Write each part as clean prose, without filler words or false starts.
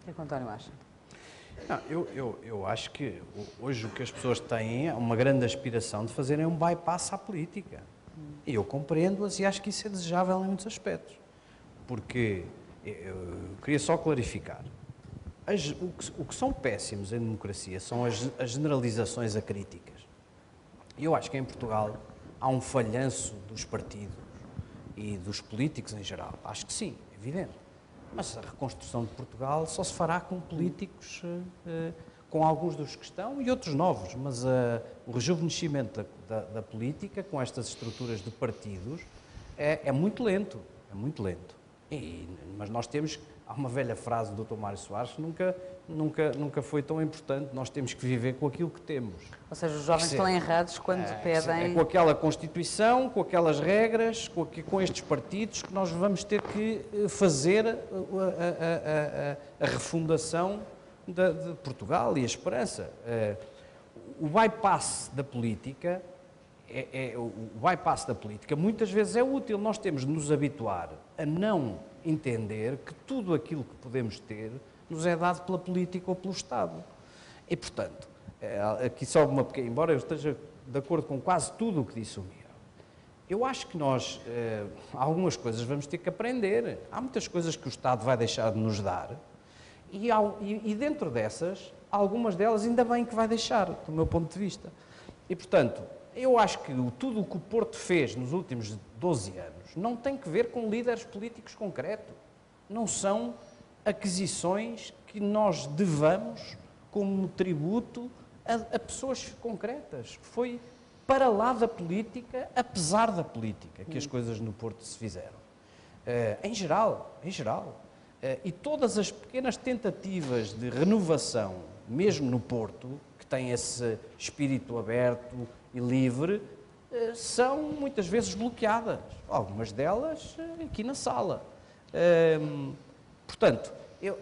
O que é que o António acha? Não, eu acho que hoje o que as pessoas têm é uma grande aspiração de fazerem um bypass à política. E eu compreendo-as e acho que isso é desejável em muitos aspectos. Porque, eu queria só clarificar, o que são péssimos em democracia são as generalizações acríticas. E eu acho que em Portugal há um falhanço dos partidos e dos políticos em geral. Acho que sim, é evidente. Mas a reconstrução de Portugal só se fará com políticos, com alguns dos que estão e outros novos. Mas o rejuvenescimento da política, com estas estruturas de partidos, é muito lento. É muito lento. Mas nós temos... Há uma velha frase do Dr. Mário Soares que nunca foi tão importante. Nós temos que viver com aquilo que temos. Ou seja, os jovens estão errados quando pedem... É com aquela Constituição, com aquelas regras, com estes partidos que nós vamos ter que fazer a refundação de Portugal e a esperança. O bypass da política... o bypass da política muitas vezes é útil. Nós temos de nos habituar a não entender que tudo aquilo que podemos ter nos é dado pela política ou pelo Estado. E, portanto, aqui só uma pequena... Embora eu esteja de acordo com quase tudo o que disse o Miguel, eu acho que nós, algumas coisas vamos ter que aprender. Há muitas coisas que o Estado vai deixar de nos dar e dentro dessas, algumas delas ainda bem que vai deixar, do meu ponto de vista. E, portanto, eu acho que tudo o que o Porto fez nos últimos 12 anos não tem que ver com líderes políticos concretos. Não são aquisições que nós devamos como tributo a pessoas concretas. Foi para lá da política, apesar da política, que as coisas no Porto se fizeram. Em geral. E todas as pequenas tentativas de renovação, mesmo no Porto, que tem esse espírito aberto e livre, são muitas vezes bloqueadas. Algumas delas aqui na sala. Portanto, eu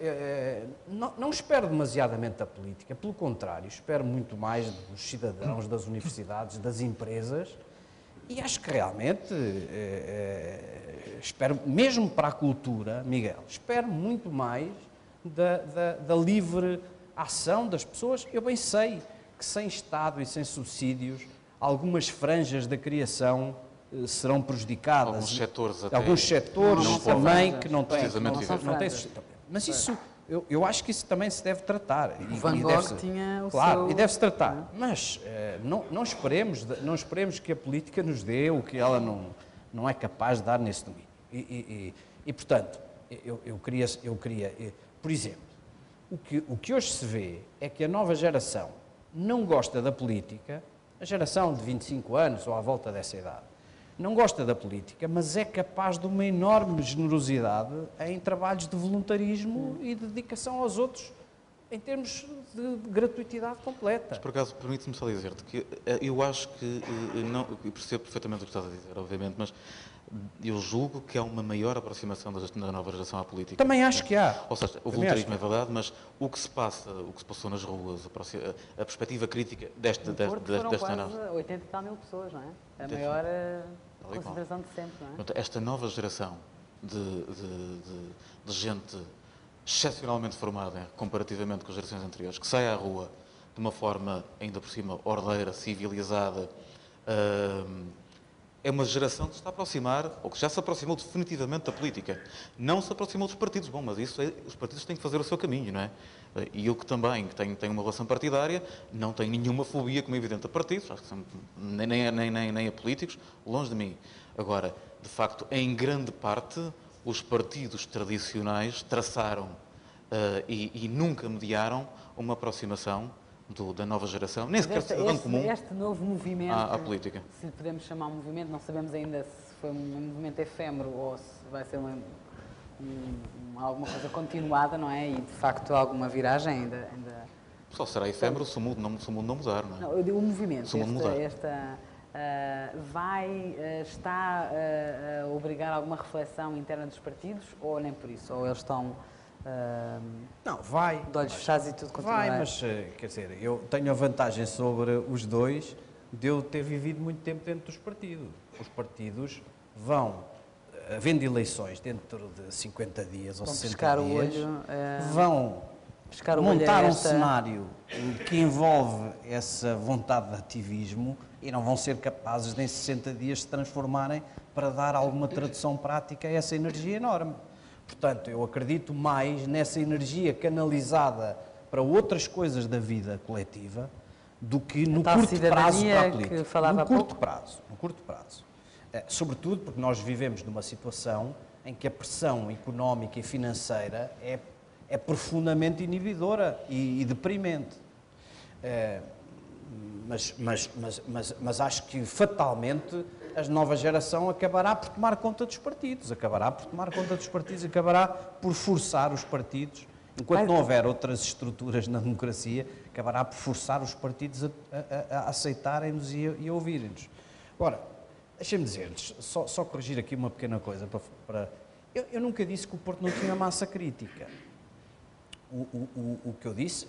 não espero demasiadamente da política, pelo contrário, espero muito mais dos cidadãos, das universidades, das empresas, e acho que realmente, espero, mesmo para a cultura, Miguel, espero muito mais da livre ação das pessoas. Eu bem sei que sem Estado e sem subsídios, algumas franjas da criação serão prejudicadas. Alguns setores também que não têm sustentabilidade. Mas isso, eu acho que isso também se deve tratar. O Van Gogh tinha o claro, seu... e deve-se tratar. Mas não esperemos que a política nos dê o que ela não é capaz de dar nesse domínio. E portanto, eu queria, por exemplo, o que hoje se vê é que a nova geração não gosta da política, a geração de 25 anos ou à volta dessa idade, não gosta da política, mas é capaz de uma enorme generosidade em trabalhos de voluntarismo e de dedicação aos outros, em termos de gratuitidade completa. Mas, por acaso, permite-me só dizer-te que eu acho que, eu percebo perfeitamente o que estás a dizer, obviamente, mas eu julgo que há uma maior aproximação da nova geração à política. Também acho que há. Ou seja, o voluntarismo é verdade, mas o que se passou nas ruas, a perspectiva crítica desta quase 80 e tal mil pessoas, não é? A maior concentração de sempre, não é? Portanto, esta nova geração de gente excepcionalmente formada, comparativamente com as gerações anteriores, que sai à rua de uma forma, ainda por cima, ordeira, civilizada, é uma geração que se está a aproximar, ou que já se aproximou definitivamente da política. Não se aproximou dos partidos. Bom, mas isso os partidos têm que fazer o seu caminho, não é? E eu que também tenho uma relação partidária, não tenho nenhuma fobia, como é evidente, a partidos, acho que nem a políticos, longe de mim. Agora, de facto, em grande parte, os partidos tradicionais traçaram e nunca mediaram uma aproximação da nova geração, nem sequer cidadão comum, este novo movimento, à política. Se lhe podemos chamar um movimento, não sabemos ainda se foi um movimento efêmero ou se vai ser alguma coisa continuada, não é? E, de facto, alguma viragem ainda... Só será efêmero se o mundo não mudar, não é? Não, eu digo o movimento. Se o mundo mudar. Está a obrigar alguma reflexão interna dos partidos ou nem por isso? Ou eles estão... não, vai. De olhos fechados e tudo continua. Vai, mas, quer dizer, eu tenho a vantagem sobre os dois de eu ter vivido muito tempo dentro dos partidos. Os partidos vão, havendo eleições dentro de 50 dias ou 60 dias, vão Pescar o olho montar a um esta- cenário que envolve essa vontade de ativismo e não vão ser capazes de, em 60 dias, se transformarem para dar alguma tradução prática a essa energia enorme. Portanto, eu acredito mais nessa energia canalizada para outras coisas da vida coletiva do que no tal curto prazo para a cidadania política. que falava No há curto pouco? prazo, no curto prazo. Sobretudo porque nós vivemos numa situação em que a pressão económica e financeira é profundamente inibidora e deprimente. Mas acho que fatalmente a nova geração acabará por tomar conta dos partidos, acabará por forçar os partidos, enquanto não houver outras estruturas na democracia, acabará por forçar os partidos a aceitarem-nos e a ouvirem-nos. Agora, deixem-me dizer-lhes, só corrigir aqui uma pequena coisa. Eu nunca disse que o Porto não tinha massa crítica. O que eu disse,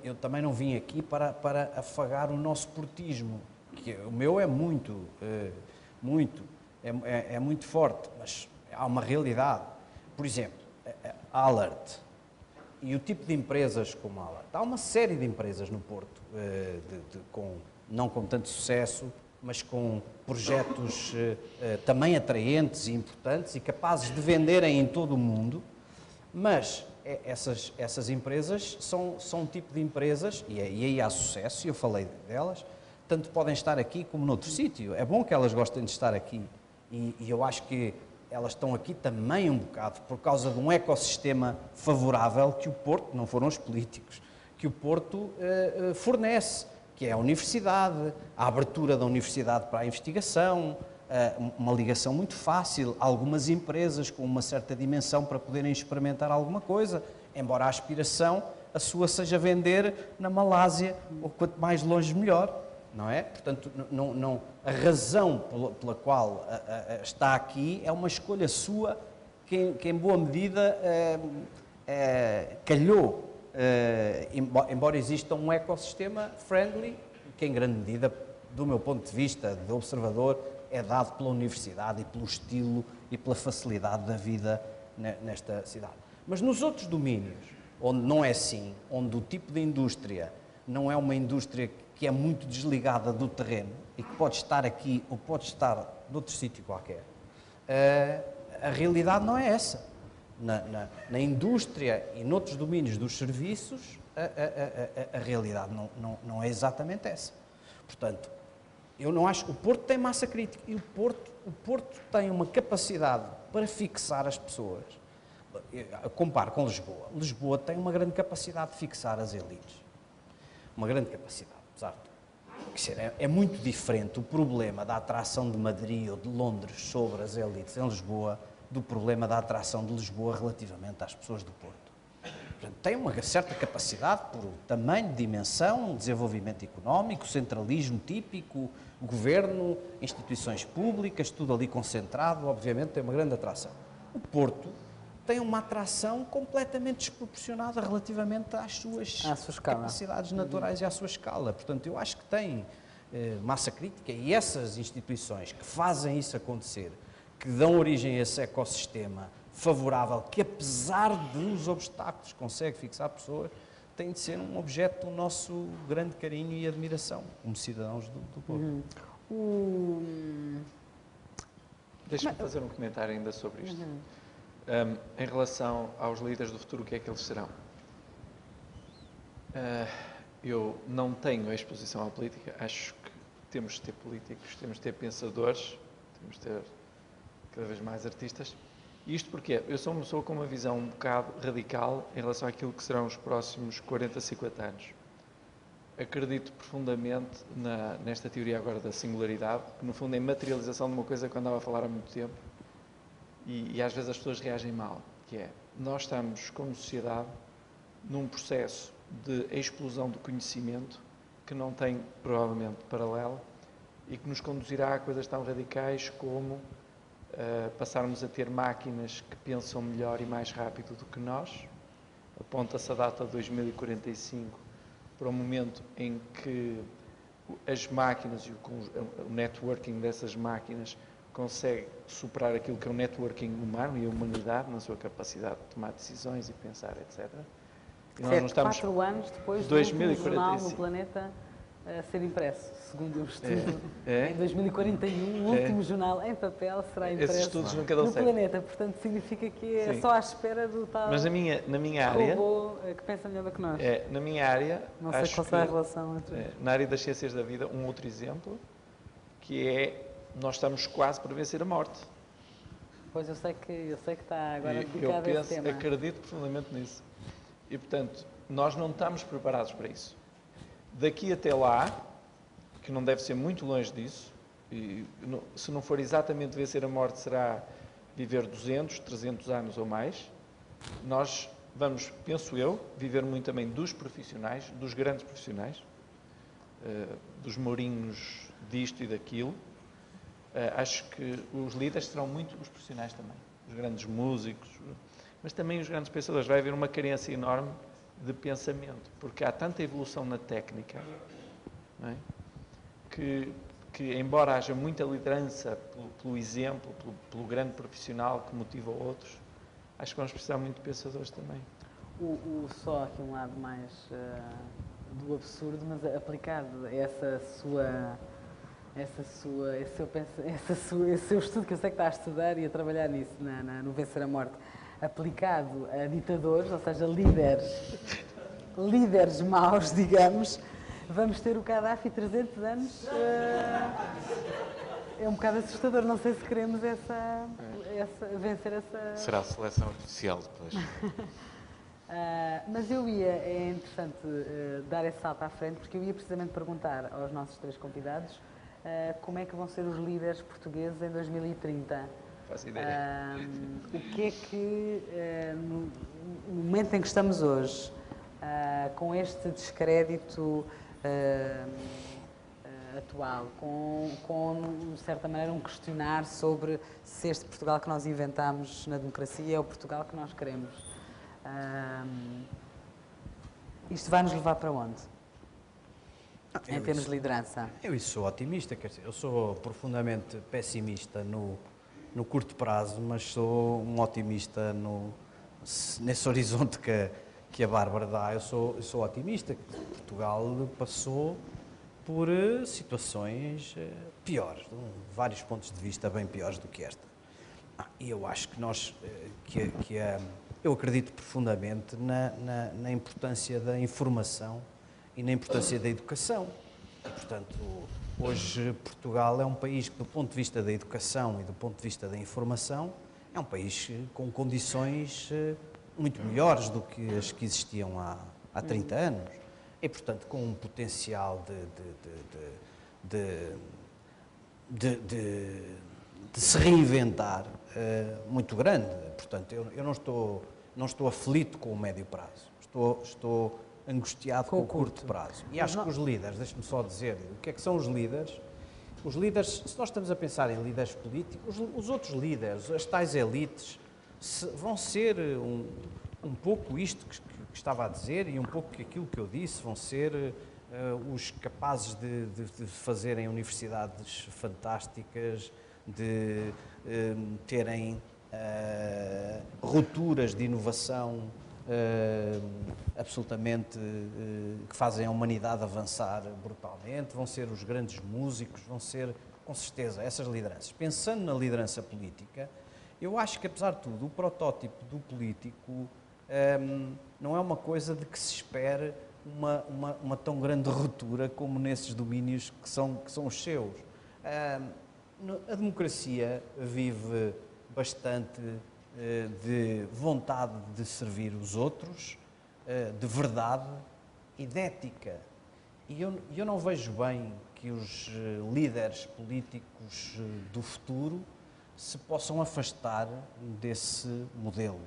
eu também não vim aqui para afagar o nosso portismo, que o meu é muito forte, mas há uma realidade. Por exemplo, a Alert e o tipo de empresas como a Alert. Há uma série de empresas no Porto, não com tanto sucesso, mas com projetos também atraentes e importantes e capazes de venderem em todo o mundo, mas essas empresas são um tipo de empresas, e aí há sucesso, e eu falei delas, tanto podem estar aqui como noutro sítio. É bom que elas gostem de estar aqui, e eu acho que elas estão aqui também um bocado por causa de um ecossistema favorável que o Porto, não foram os políticos, que o Porto fornece, que é a universidade, a abertura da universidade para a investigação, uma ligação muito fácil, algumas empresas com uma certa dimensão para poderem experimentar alguma coisa, embora a aspiração, a sua seja vender na Malásia, ou quanto mais longe melhor, não é? Portanto, a razão pela qual está aqui é uma escolha sua que em boa medida calhou, embora exista um ecossistema friendly, que em grande medida, do meu ponto de vista de observador, é dado pela universidade e pelo estilo e pela facilidade da vida nesta cidade. Mas nos outros domínios, onde não é assim, onde o tipo de indústria não é uma indústria que é muito desligada do terreno e que pode estar aqui ou pode estar noutro sítio qualquer, a realidade não é essa. Na indústria e noutros domínios dos serviços, a realidade não é exatamente essa. Portanto, eu não acho... O Porto tem massa crítica e o Porto tem uma capacidade para fixar as pessoas. Eu comparo com Lisboa. Lisboa tem uma grande capacidade de fixar as elites. Uma grande capacidade, apesar de... É muito diferente o problema da atração de Madrid ou de Londres sobre as elites em Lisboa do problema da atração de Lisboa relativamente às pessoas do Porto. Portanto, tem uma certa capacidade por tamanho, dimensão, desenvolvimento económico, centralismo típico, governo, instituições públicas, tudo ali concentrado, obviamente tem uma grande atração. O Porto tem uma atração completamente desproporcionada relativamente às suas capacidades naturais e à sua escala. Portanto, eu acho que tem massa crítica e essas instituições que fazem isso acontecer, que dão origem a esse ecossistema favorável, que apesar dos obstáculos consegue fixar pessoas, tem de ser um objeto do nosso grande carinho e admiração como cidadãos do povo. Deixa-me fazer um comentário ainda sobre isto. Em relação aos líderes do futuro, o que é que eles serão? Eu não tenho a exposição à política, acho que temos de ter políticos, temos de ter pensadores, temos de ter cada vez mais artistas. Isto porque eu sou uma pessoa com uma visão um bocado radical em relação àquilo que serão os próximos 40, 50 anos. Acredito profundamente nesta teoria agora da singularidade, que no fundo é materialização de uma coisa que eu andava a falar há muito tempo e às vezes as pessoas reagem mal, que é, nós estamos como sociedade num processo de explosão do conhecimento que não tem provavelmente paralelo e que nos conduzirá a coisas tão radicais como passarmos a ter máquinas que pensam melhor e mais rápido do que nós. Aponta-se a data de 2045 para um momento em que as máquinas e o networking dessas máquinas consegue superar aquilo que é o networking humano e a humanidade na sua capacidade de tomar decisões e pensar, etc. E nós não estamos 4 anos depois do último jornal no planeta a ser impresso, segundo o estudo. Em 2041, o último jornal em papel será impresso Esses estudos nunca dão no certo. planeta. Portanto, significa que é Sim. só à espera do tal Mas na minha área, robô que pensa melhor do que nós. na minha área, Não sei qual será a relação entre... na área das ciências da vida, um outro exemplo, que é, nós estamos quase para vencer a morte. Pois eu sei que está agora Eu dedicado a esse tema. acredito profundamente nisso. E, portanto, nós não estamos preparados para isso. Daqui até lá, que não deve ser muito longe disso, e se não for exatamente vencer a morte, será viver 200, 300 anos ou mais, nós vamos, penso eu, viver muito também dos profissionais, dos grandes profissionais, dos mourinhos disto e daquilo. Acho que os líderes serão muito os profissionais também, os grandes músicos, mas também os grandes pensadores. Vai haver uma carência enorme de pensamento, porque há tanta evolução na técnica, não é? que embora haja muita liderança pelo exemplo, pelo grande profissional que motiva outros, acho que vamos precisar muito de pensadores também. Só aqui um lado mais do absurdo, mas aplicado a esse seu estudo, que eu sei que está a estudar e a trabalhar nisso, no Vencer a Morte, aplicado a ditadores, ou seja, líderes maus, digamos, vamos ter o Gaddafi 300 anos. É um bocado assustador, não sei se queremos vencer essa... Será a seleção artificial depois. Mas é interessante dar esse salto à frente, porque eu ia precisamente perguntar aos nossos 3 convidados como é que vão ser os líderes portugueses em 2030. Faço ideia. O que é que, no momento em que estamos hoje, com este descrédito atual, com, de certa maneira, um questionar sobre se este Portugal que nós inventamos na democracia é o Portugal que nós queremos, isto vai nos levar para onde? Em termos de liderança. Eu sou otimista, quer dizer, eu sou profundamente pessimista no curto prazo, mas sou um otimista nesse horizonte que a Bárbara dá. Eu sou otimista. Portugal passou por situações piores, de vários pontos de vista bem piores do que esta. E eu acho que eu acredito profundamente na importância da informação e na importância da educação. E, portanto, hoje Portugal é um país que, do ponto de vista da educação e do ponto de vista da informação, é um país com condições muito melhores do que as que existiam há 30 anos. E, portanto, com um potencial de se reinventar muito grande. Portanto, eu não estou aflito com o médio prazo. Estou angustiado com o curto prazo. E acho que os líderes, deixe-me só dizer, o que é que são os líderes? Os líderes, se nós estamos a pensar em líderes políticos, os outros líderes, as tais elites, vão ser um pouco isto que estava a dizer e um pouco aquilo que eu disse, vão ser os capazes de fazerem universidades fantásticas, de terem rupturas de inovação absolutamente que fazem a humanidade avançar brutalmente, vão ser os grandes músicos, vão ser, com certeza, essas lideranças. Pensando na liderança política, eu acho que, apesar de tudo, o protótipo do político não é uma coisa de que se espere uma tão grande ruptura como nesses domínios que são os seus. A democracia vive bastante de vontade de servir os outros, de verdade e de ética. E eu não vejo bem que os líderes políticos do futuro se possam afastar desse modelo.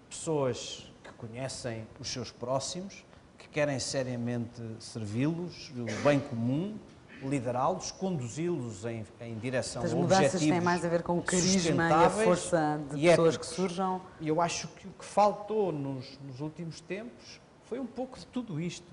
Pessoas que conhecem os seus próximos, que querem seriamente servi-los, o bem comum, liderá-los, conduzi-los em direção a objetivos. As mudanças têm mais a ver com o carisma e a força de pessoas que surjam. E eu acho que o que faltou nos últimos tempos foi um pouco de tudo isto.